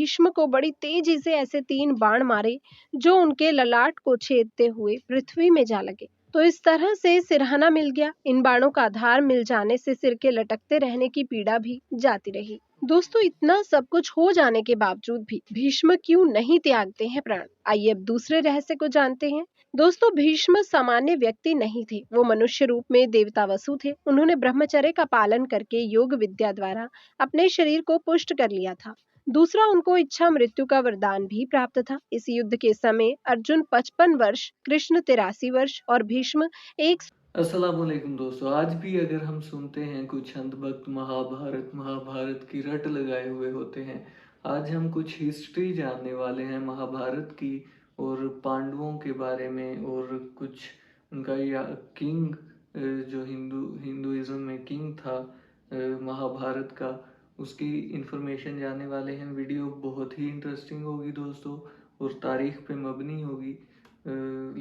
भीष्म को बड़ी तेजी से ऐसे 3 बाण मारे जो उनके ललाट को छेदते हुए पृथ्वी में जा लगे। तो इस तरह से सिरहाना मिल गया। इन बाणों का आधार मिल जाने से सिर के लटकते रहने की पीड़ा भी जाती रही। दोस्तों, इतना सब कुछ हो जाने के बावजूद भी भीष्म क्यों नहीं त्यागते हैं प्राण? आइए अब दूसरे रहस्य को जानते हैं। दोस्तों, भीष्म सामान्य व्यक्ति नहीं थे, वो मनुष्य रूप में देवता वसु थे। उन्होंने ब्रह्मचर्य का पालन करके योग विद्या द्वारा अपने शरीर को पुष्ट कर लिया था। दूसरा, उनको इच्छा मृत्यु का वरदान भी प्राप्त था। इस युद्ध के समय अर्जुन 55 वर्ष, कृष्ण 83 वर्ष और भीष्म 1। अस्सलामुअलैकुम दोस्तों, आज भी अगर हम सुनते हैं कुछ अंधभक्त महाभारत की रट लगाए हुए होते हैं। आज हम कुछ हिस्ट्री जानने वाले हैं महाभारत की और पांडवों के बारे में, और कुछ उनका या किंग जो हिंदुइज्म में किंग था महाभारत का, उसकी इंफॉर्मेशन जानने वाले हैं। वीडियो बहुत ही इंटरेस्टिंग होगी दोस्तों और तारीख पे मबनी होगी।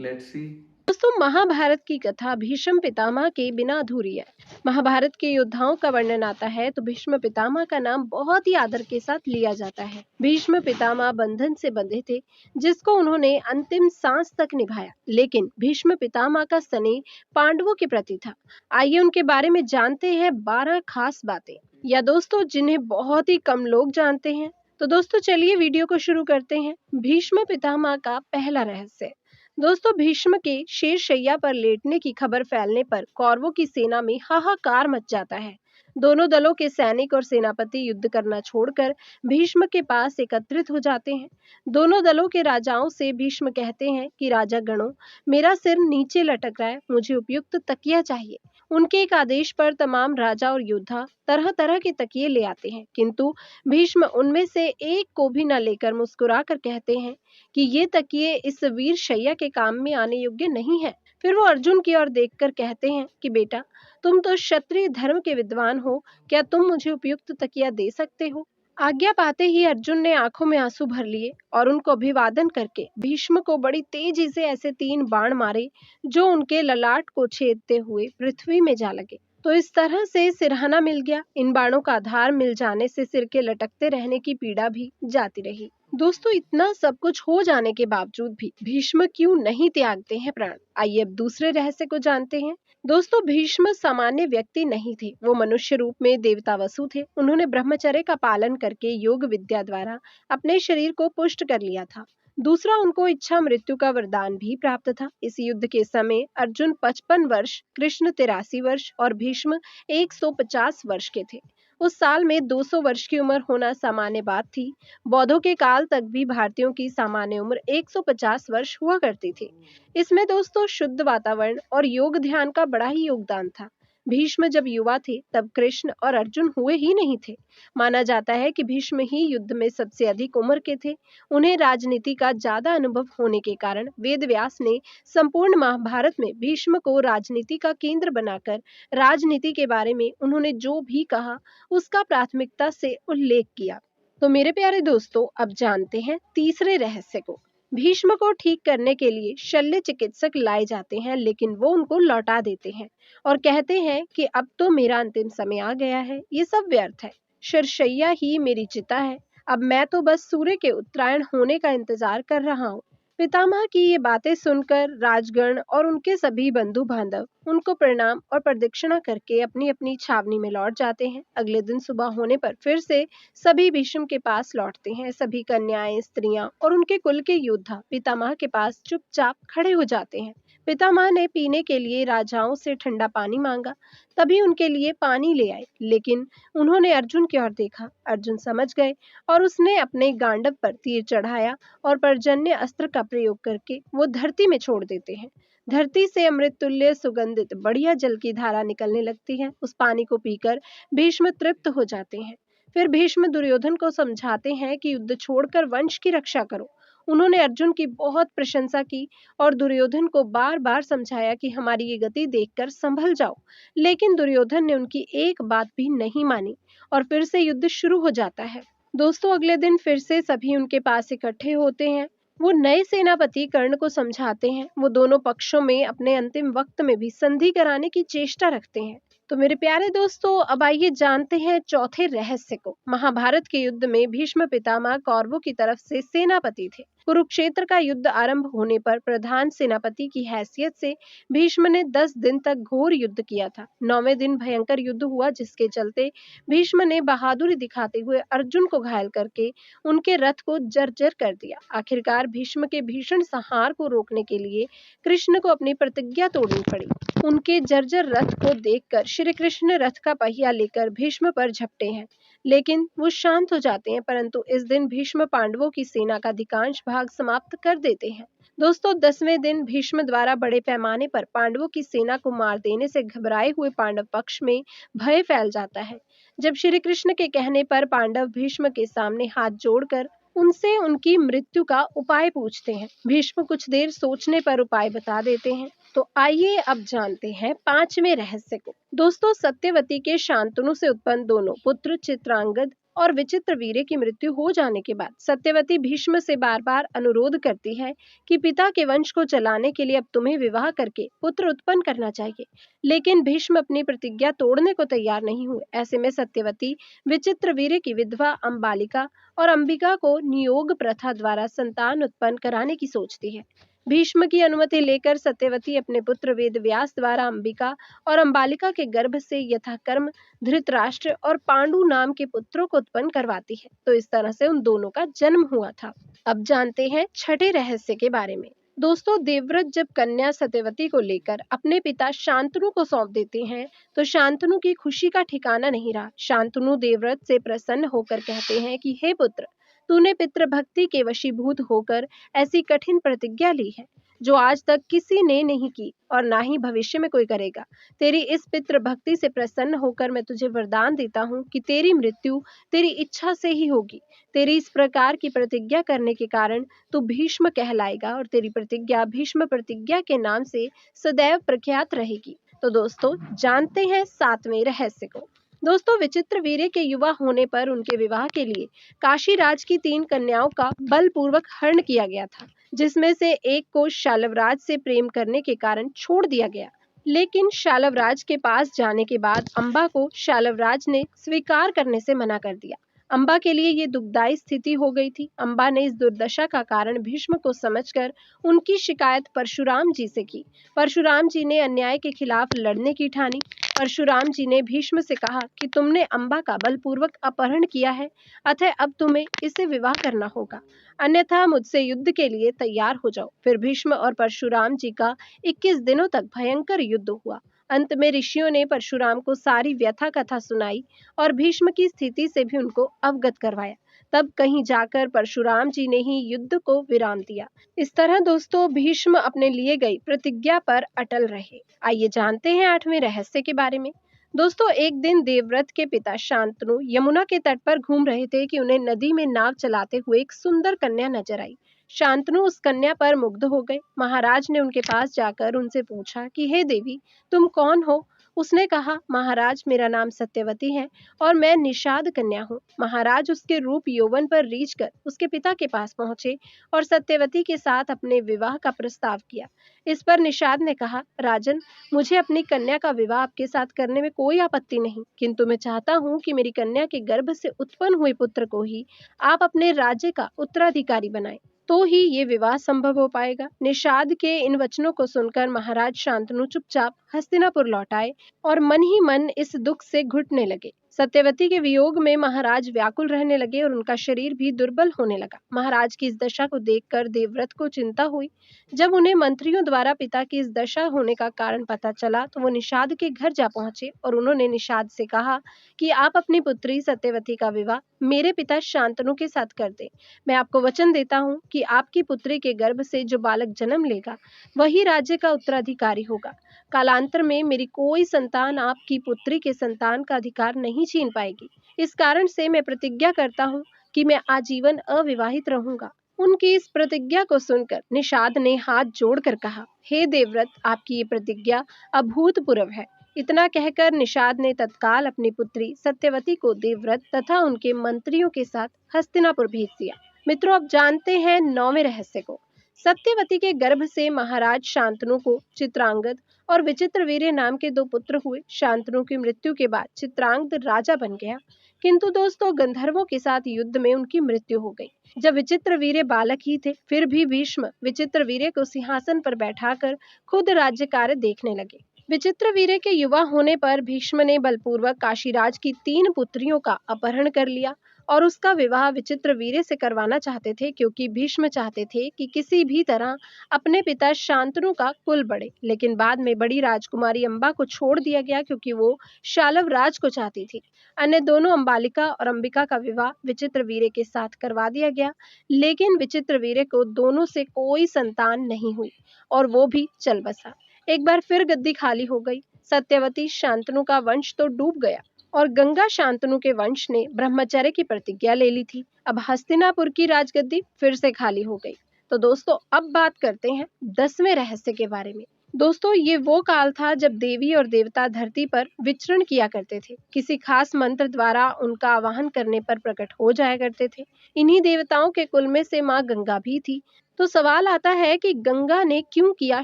Let's see. दोस्तों, महाभारत की कथा भीष्म पितामह के बिना अधूरी है। महाभारत के योद्धाओं का वर्णन आता है तो भीष्म पितामह का नाम बहुत ही आदर के साथ लिया जाता है। भीष्म पितामह बंधन से बंधे थे जिसको उन्होंने अंतिम सांस तक निभाया, लेकिन भीष्म पितामह का स्नेह पांडवों के प्रति था। आइए उनके बारे में जानते हैं 12 खास बातें, या दोस्तों जिन्हें बहुत ही कम लोग जानते हैं। तो दोस्तों चलिए वीडियो को शुरू करते हैं। भीष्म पितामह का पहला रहस्य। दोस्तों, भीष्म के शेरशैया पर लेटने की खबर फैलने पर कौरवों की सेना में हाहाकार मच जाता है। दोनों दलों के सैनिक और सेनापति युद्ध करना छोड़कर भीष्म के पास एकत्रित हो जाते हैं। दोनों दलों के राजाओं से भीष्म कहते हैं कि राजा गणों, मेरा सिर नीचे लटक रहा है, मुझे उपयुक्त तकिया चाहिए। उनके एक आदेश पर तमाम राजा और योद्धा तरह तरह के तकिए ले आते हैं, किंतु भीष्म उनमें से एक को भी न लेकर मुस्कुराकर कहते हैं कि ये तकिए इस वीर शैया के काम में आने योग्य नहीं है। फिर वो अर्जुन की ओर देखकर कहते हैं कि बेटा, तुम तो क्षत्रिय धर्म के विद्वान हो, क्या तुम मुझे उपयुक्त तकिया दे सकते हो? आज्ञा पाते ही अर्जुन ने आंखों में आंसू भर लिए और उनको अभिवादन करके भीष्म को बड़ी तेजी से ऐसे 3 बाण मारे जो उनके ललाट को छेदते हुए पृथ्वी में जा लगे। तो इस तरह से सिरहाना मिल गया। इन बाणों का आधार मिल जाने से सिर के लटकते रहने की पीड़ा भी जाती रही। दोस्तों, इतना सब कुछ हो जाने के बावजूद भी भीष्म क्यों नहीं त्यागते हैं प्राण? आइए अब दूसरे रहस्य को जानते हैं। दोस्तों, भीष्म सामान्य व्यक्ति नहीं थे, वो मनुष्य रूप में देवता वसु थे। उन्होंने ब्रह्मचर्य का पालन करके योग विद्या द्वारा अपने शरीर को पुष्ट कर लिया था। दूसरा, उनको इच्छा मृत्यु का वरदान भी प्राप्त था। इस युद्ध के समय अर्जुन 55 वर्ष, कृष्ण 83 वर्ष और भीष्म 150 वर्ष के थे। उस साल में 200 वर्ष की उम्र होना सामान्य बात थी। बौद्धों के काल तक भी भारतीयों की सामान्य उम्र 150 वर्ष हुआ करती थी। इसमें दोस्तों शुद्ध वातावरण और योग ध्यान का बड़ा ही योगदान था। भीष्म जब युवा थे तब कृष्ण और अर्जुन हुए ही नहीं थे। माना जाता है कि भीष्म ही युद्ध में सबसे अधिक उम्र के थे। उन्हें राजनीति का ज्यादा अनुभव होने के कारण वेदव्यास ने संपूर्ण महाभारत में भीष्म को राजनीति का केंद्र बनाकर राजनीति के बारे में उन्होंने जो भी कहा उसका प्राथमिकता से उल्लेख किया। तो मेरे प्यारे दोस्तों, अब जानते हैं तीसरे रहस्य को। भीष्म को ठीक करने के लिए शल्य चिकित्सक लाए जाते हैं, लेकिन वो उनको लौटा देते हैं और कहते हैं कि अब तो मेरा अंतिम समय आ गया है, ये सब व्यर्थ है। शरशैया ही मेरी चिता है, अब मैं तो बस सूर्य के उत्तरायण होने का इंतजार कर रहा हूँ। पितामह की ये बातें सुनकर राजगण और उनके सभी बंधु बांधव उनको प्रणाम और प्रदक्षिणा करके अपनी अपनी छावनी में लौट जाते हैं। अगले दिन सुबह होने पर फिर से सभी भीष्म के पास लौटते हैं। सभी कन्याएं, स्त्रियां और उनके कुल के योद्धा पितामह के पास चुपचाप खड़े हो जाते हैं। पितामह ने पीने के लिए राजाओं से ठंडा पानी मांगा, तभी उनके लिए पानी ले आए, लेकिन उन्होंने अर्जुन की ओर देखा। अर्जुन समझ गए और उसने अपने गांडव पर तीर चढ़ाया और पर्जन्य अस्त्र का प्रयोग करके वो धरती में छोड़ देते हैं। धरती से अमृत तुल्य सुगंधित बढ़िया जल की धारा निकलने लगती है। उस पानी को पीकर भीष्म तृप्त हो जाते हैं। फिर भीष्म दुर्योधन को समझाते हैं कि युद्ध छोड़कर वंश की रक्षा करो। उन्होंने अर्जुन की बहुत प्रशंसा की और दुर्योधन को बार बार समझाया कि हमारी ये गति देखकर संभल जाओ, लेकिन दुर्योधन ने उनकी एक बात भी नहीं मानी और फिर से युद्ध शुरू हो जाता है। दोस्तों, अगले दिन फिर से सभी उनके पास इकट्ठे होते हैं। वो नए सेनापति कर्ण को समझाते हैं। वो दोनों पक्षों में अपने अंतिम वक्त में भी संधि कराने की चेष्टा रखते हैं। तो मेरे प्यारे दोस्तों, अब आइए जानते हैं चौथे रहस्य को। महाभारत के युद्ध में भीष्म पितामह कौरवों की तरफ से सेनापति थे। कुरुक्षेत्र का युद्ध आरंभ होने पर प्रधान सेनापति की हैसियत से भीष्म ने 10 दिन तक घोर युद्ध किया था। 9वें दिन भयंकर युद्ध हुआ, जिसके चलते भीष्म ने बहादुरी दिखाते हुए अर्जुन को घायल करके उनके रथ को जर्जर कर दिया। आखिरकार भीष्म के भीषण संहार को रोकने के लिए कृष्ण को अपनी प्रतिज्ञा तोड़नी पड़ी। उनके जर्जर रथ को देखकर श्री कृष्ण रथ का पहिया लेकर भीष्म पर झपटे हैं, लेकिन वो शांत हो जाते हैं। परंतु इस दिन भीष्म पांडवों की सेना का अधिकांश भाग समाप्त कर देते हैं। दोस्तों, 10वें दिन भीष्म द्वारा बड़े पैमाने पर पांडवों की सेना को मार देने से घबराए हुए पांडव पक्ष में भय फैल जाता है। जब श्री कृष्ण के कहने पर पांडव भीष्म के सामने हाथ जोड़कर उनसे उनकी मृत्यु का उपाय पूछते हैं। भीष्म कुछ देर सोचने पर उपाय बता देते हैं। तो आइए अब जानते हैं 5वें रहस्य को। दोस्तों, सत्यवती के शांतनु से उत्पन्न दोनों पुत्र चित्रांगद और विचित्रवीर्य की मृत्यु हो जाने के बाद सत्यवती भीष्म से बार बार अनुरोध करती है कि पिता के वंश को चलाने के लिए अब तुम्हें विवाह करके पुत्र उत्पन्न करना चाहिए। लेकिन भीष्म अपनी प्रतिज्ञा तोड़ने को तैयार नहीं हुए। ऐसे में सत्यवती विचित्रवीर्य की विधवा अंबालिका और अंबिका को नियोग प्रथा द्वारा संतान उत्पन्न कराने की सोचती है। भीष्म की अनुमति लेकर सत्यवती अपने पुत्र वेदव्यास द्वारा अंबिका और अंबालिका के गर्भ से यथाक्रम धृतराष्ट्र और पांडु नाम के पुत्रों को उत्पन्न करवाती है। तो इस तरह से उन दोनों का जन्म हुआ था। अब जानते हैं छठे रहस्य के बारे में। दोस्तों, देवव्रत जब कन्या सत्यवती को लेकर अपने पिता शांतनु को सौंप देते हैं, तो शांतनु की खुशी का ठिकाना नहीं रहा। शांतनु देवव्रत से प्रसन्न होकर कहते हैं कि हे पुत्र, तूने पितृभक्ति के वशीभूत होकर ऐसी कठिन प्रतिज्ञा ली है जो आज तक किसी ने नहीं की और ना ही भविष्य में कोई करेगा। तेरी इस पितृभक्ति से प्रसन्न होकर मैं तुझे वरदान देता हूँ कि तेरी मृत्यु तेरी इच्छा से ही होगी। तेरी इस प्रकार की प्रतिज्ञा करने के कारण तू भीष्म कहलाएगा और तेरी प्रतिज्ञा भीष्म प्रतिज्ञा के नाम से सदैव प्रख्यात रहेगी। तो दोस्तों, जानते हैं 7वें रहस्य को। दोस्तों, विचित्रवीर्य के युवा होने पर उनके विवाह के लिए काशीराज की 3 कन्याओं का बलपूर्वक हरण किया गया था, जिसमें से एक को शालवराज से प्रेम करने के कारण छोड़ दिया गया। लेकिन शालवराज के पास जाने के बाद अंबा को शालवराज ने स्वीकार करने से मना कर दिया। अंबा के लिए ये दुखदायी स्थिति हो गई थी। अंबा ने इस दुर्दशा का कारण भीष्म को समझकर उनकी शिकायत परशुराम जी से की। परशुराम जी ने अन्याय के खिलाफ लड़ने की ठानी। परशुराम जी ने भीष्म से कहा कि तुमने अंबा का बलपूर्वक अपहरण किया है, अतः अब तुम्हें इससे विवाह करना होगा, अन्यथा मुझसे युद्ध के लिए तैयार हो जाओ। फिर भीष्म और परशुराम जी का 21 दिनों तक भयंकर युद्ध हुआ। अंत में ऋषियों ने परशुराम को सारी व्यथा कथा सुनाई और भीष्म की स्थिति से भी उनको अवगत करवाया। तब कहीं जाकर परशुराम जी ने ही युद्ध को विराम दिया। इस तरह दोस्तों, भीष्म अपने लिए गई प्रतिज्ञा पर अटल रहे। आइए जानते हैं 8वें रहस्य के बारे में। दोस्तों, एक दिन देवव्रत के पिता शांतनु यमुना के तट पर घूम रहे थे कि उन्हें नदी में नाव चलाते हुए एक सुंदर कन्या नजर आई। शांतनु उस कन्या पर मुग्ध हो गए। महाराज ने उनके पास जाकर उनसे पूछा कि हे देवी, तुम कौन हो? उसने कहा, महाराज, मेरा नाम सत्यवती है और मैं निषाद कन्या हूँ। महाराज उसके रूप यौवन पर रीझ कर उसके पिता के पास पहुंचे और सत्यवती के साथ अपने विवाह का प्रस्ताव किया। इस पर निषाद ने कहा, राजन, मुझे अपनी कन्या का विवाह आपके साथ करने में कोई आपत्ति नहीं, किंतु मैं चाहता हूँ कि मेरी कन्या के गर्भ से उत्पन्न हुए पुत्र को ही आप अपने राज्य का उत्तराधिकारी बनाएं, तो ही ये विवाह संभव हो पाएगा। निषाद के इन वचनों को सुनकर महाराज शांतनु चुपचाप हस्तिनापुर लौट आए और मन ही मन इस दुख से घुटने लगे। सत्यवती के वियोग में महाराज व्याकुल रहने लगे और उनका शरीर भी दुर्बल होने लगा। महाराज की इस दशा को देखकर देवव्रत को चिंता हुई। जब उन्हें मंत्रियों द्वारा पिता की इस दशा होने का कारण पता चला, तो वो निषाद के घर जा पहुंचे और उन्होंने निषाद से कहा कि आप अपनी पुत्री सत्यवती का विवाह मेरे पिता शांतनु के साथ कर दें। मैं आपको वचन देता हूँ कि आपकी पुत्री के गर्भ से जो बालक जन्म लेगा वही राज्य का उत्तराधिकारी होगा। कालांतर में मेरी कोई संतान आपकी पुत्री के संतान का अधिकार नहीं छीन पाएगी। इस कारण से मैं प्रतिज्ञा करता हूँ कि मैं आजीवन अविवाहित रहूंगा। उनकी इस प्रतिज्ञा को सुनकर निषाद ने हाथ जोड़कर कहा, हे देवव्रत, आपकी ये प्रतिज्ञा अभूतपूर्व है। इतना कहकर निषाद ने तत्काल अपनी पुत्री सत्यवती को देवव्रत तथा उनके मंत्रियों के साथ हस्तिनापुर भेज दिया। मित्रों, अब जानते हैं 9वें रहस्य को। सत्यवती के गर्भ से महाराज शांतनु को चित्रांगद और विचित्रवीर्य नाम के 2 पुत्र हुए। शांतनु की मृत्यु के बाद चित्रांगद राजा बन गया, किंतु दोस्तों गंधर्वों के साथ युद्ध में उनकी मृत्यु हो गई। जब विचित्रवीर्य बालक ही थे, फिर भी भीष्म विचित्रवीर्य को सिंहासन पर बैठाकर खुद राज्य कार्य देखने लगे। विचित्रवीर्य के युवा होने पर भीष्म ने बलपूर्वक काशीराज की 3 पुत्रियों का अपहरण कर लिया और उसका विवाह विचित्रवीर्य से करवाना चाहते थे, क्योंकि भीष्म चाहते थे कि किसी भी तरह अपने पिता शांतनु का कुल बढ़े। लेकिन बाद में बड़ी राजकुमारी अंबा को छोड़ दिया गया, क्योंकि वो शालव राज को चाहती थी। अन्य दोनों अंबालिका और अंबिका का विवाह विचित्रवीर्य के साथ करवा दिया गया, लेकिन विचित्रवीर्य को दोनों से कोई संतान नहीं हुई और वो भी चल बसा। एक बार फिर गद्दी खाली हो गई। सत्यवती शांतनु का वंश तो डूब गया और गंगा शांतनु के वंश ने ब्रह्मचर्य की प्रतिज्ञा ले ली थी। अब हस्तिनापुर की राजगद्दी फिर से खाली हो गई। तो दोस्तों अब बात करते हैं 10वें रहस्य के बारे में। दोस्तों ये वो काल था जब देवी और देवता धरती पर विचरण किया करते थे। किसी खास मंत्र द्वारा उनका आवाहन करने पर प्रकट हो जाया करते थे। इन्हीं देवताओं के कुल में से माँ गंगा भी थी। तो सवाल आता है कि गंगा ने क्यों किया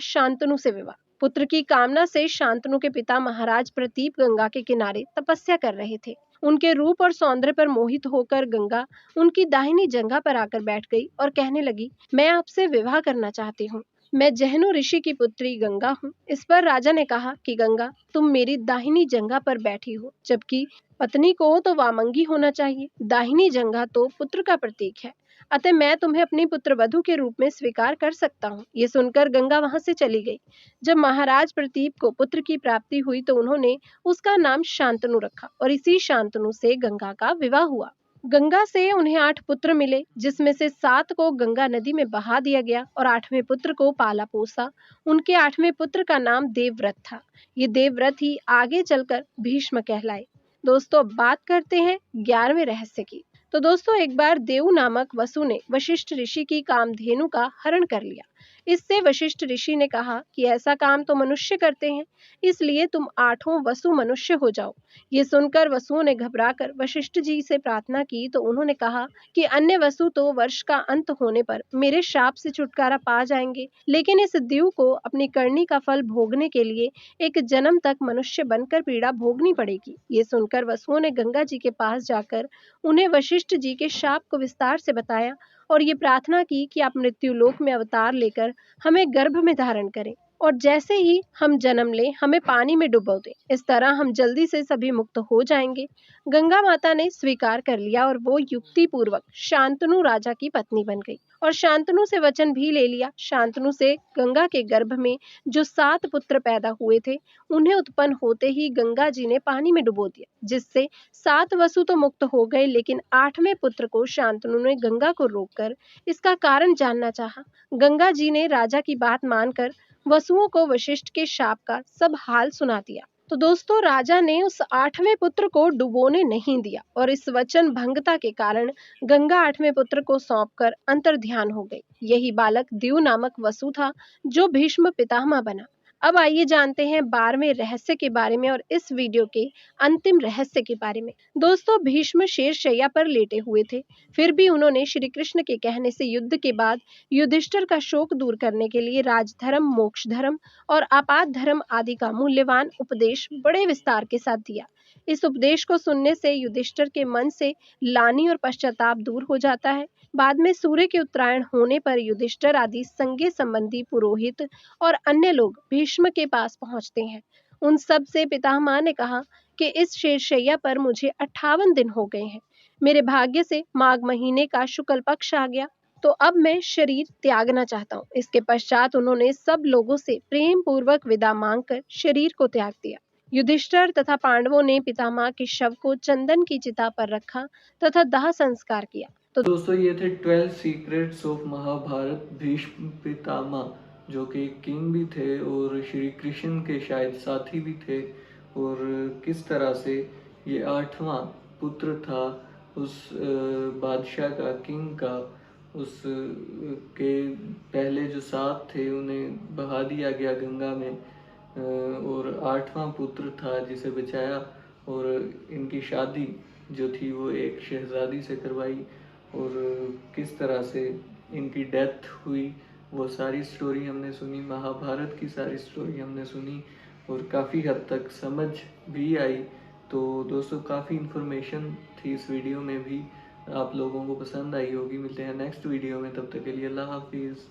शांतनु से विवाह। पुत्र की कामना से शांतनु के पिता महाराज प्रतीप गंगा के किनारे तपस्या कर रहे थे। उनके रूप और सौंदर्य पर मोहित होकर गंगा उनकी दाहिनी जंघा पर आकर बैठ गई और कहने लगी, मैं आपसे विवाह करना चाहती हूँ। मैं जहनु ऋषि की पुत्री गंगा हूँ। इस पर राजा ने कहा कि गंगा, तुम मेरी दाहिनी जंघा पर बैठी हो, जबकि पत्नी को तो वामंगी होना चाहिए। दाहिनी जंघा तो पुत्र का प्रतीक है, अतः मैं तुम्हें अपनी पुत्र वधू के रूप में स्वीकार कर सकता हूँ। ये सुनकर गंगा वहां से चली गई। जब महाराज प्रतीप को पुत्र की प्राप्ति हुई तो उन्होंने उसका नाम शांतनु रखा और इसी शांतनु से गंगा का विवाह हुआ। गंगा से उन्हें 8 पुत्र मिले, जिसमें से 7 को गंगा नदी में बहा दिया गया और 8वें पुत्र को पाला पोसा। उनके 8वें पुत्र का नाम देवव्रत था। ये देवव्रत ही आगे चलकर भीष्म कहलाए। दोस्तों बात करते हैं 11वें रहस्य की। तो दोस्तों एक बार देव नामक वसु ने वशिष्ठ ऋषि की कामधेनु का हरण कर लिया। इससे वशिष्ठ ऋषि ने कहा कि ऐसा काम तो मनुष्य करते हैं, इसलिए तुम 8वां वसु मनुष्य हो जाओ। ये सुनकर वसुओं ने घबराकर वशिष्ठ जी से प्रार्थना की तो उन्होंने कहा कि अन्य वसु तो वर्ष का अंत होने पर मेरे शाप से छुटकारा पा जाएंगे, लेकिन इस देव को अपनी करनी का फल भोगने के लिए एक जन्म तक मनुष्य बनकर पीड़ा भोगनी पड़ेगी। ये सुनकर वसुओं ने गंगा जी के पास जाकर उन्हें वशिष्ठ जी के शाप को विस्तार से बताया और ये प्रार्थना की कि आप मृत्यु लोक में अवतार लेकर हमें गर्भ में धारण करें और जैसे ही हम जन्म लें हमें पानी में डुबो दें। इस तरह हम जल्दी से सभी मुक्त हो जाएंगे। गंगा माता ने स्वीकार कर लिया और वो युक्ति पूर्वक शांतनु राजा की पत्नी बन गई और शांतनु से वचन भी ले लिया। शांतनु से गंगा के गर्भ में जो 7 पुत्र पैदा हुए थे, उन्हें उत्पन्न होते ही गंगा जी ने पानी में डुबो दिया, जिससे 7 वसु तो मुक्त हो गए, लेकिन 8वें पुत्र को शांतनु ने गंगा को रोककर इसका कारण जानना चाहा। गंगा जी ने राजा की बात मानकर वसुओं को वशिष्ठ के शाप का सब हाल सुना दिया। तो दोस्तों राजा ने उस 8वें पुत्र को डुबोने नहीं दिया और इस वचन भंगता के कारण गंगा 8वें पुत्र को सौंपकर अंतर्ध्यान हो गई। यही बालक द्यू नामक वसु था जो भीष्म पितामह बना। अब आइए जानते हैं 12वें रहस्य के बारे में और इस वीडियो के अंतिम रहस्य के बारे में। दोस्तों भीष्म शेरशैया पर लेटे हुए थे, फिर भी उन्होंने श्री कृष्ण के कहने से युद्ध के बाद युधिष्ठिर का शोक दूर करने के लिए राजधर्म, मोक्ष धर्म और आपात धर्म आदि का मूल्यवान उपदेश बड़े विस्तार के साथ दिया। इस उपदेश को सुनने से युधिष्ठिर के मन से लानी और पश्चाताप दूर हो जाता है। बाद में सूर्य के उत्तरायण होने पर युधिष्ठिर आदि संगे संबंधी पुरोहित और अन्य लोग भीष्म के पास पहुंचते हैं। उन सब से पितामह ने कहा कि इस शेरशैया पर मुझे 58 दिन हो गए हैं। मेरे भाग्य से माघ महीने का शुक्ल पक्ष आ गया, तो अब मैं शरीर त्यागना चाहता हूँ। इसके पश्चात उन्होंने सब लोगों से प्रेम पूर्वक विदा मांगकर शरीर को त्याग दिया। युधिष्ठिर तथा पांडवों ने पितामह के शव को चंदन की चिता पर रखा तथा दाह संस्कार किया। तो दोस्तों ये थे 12 सीक्रेट्स ऑफ महाभारत। भीष्म पितामह जो कि किंग भी थे और श्री कृष्ण के शायद साथी भी थे, और किस तरह से ये 8वां पुत्र था उस बादशाह का, किंग का। उस के पहले जो 7 थे उन्हें बहा दिया गया गंगा में, और 8वां पुत्र था जिसे बचाया, और इनकी शादी जो थी वो एक शहजादी से करवाई, और किस तरह से इनकी डेथ हुई वो सारी स्टोरी हमने सुनी, महाभारत की सारी स्टोरी हमने सुनी और काफ़ी हद तक समझ भी आई। तो दोस्तों काफ़ी इन्फॉर्मेशन थी इस वीडियो में भी, आप लोगों को पसंद आई होगी। मिलते हैं नेक्स्ट वीडियो में, तब तक के लिए अल्लाह हाफिज़।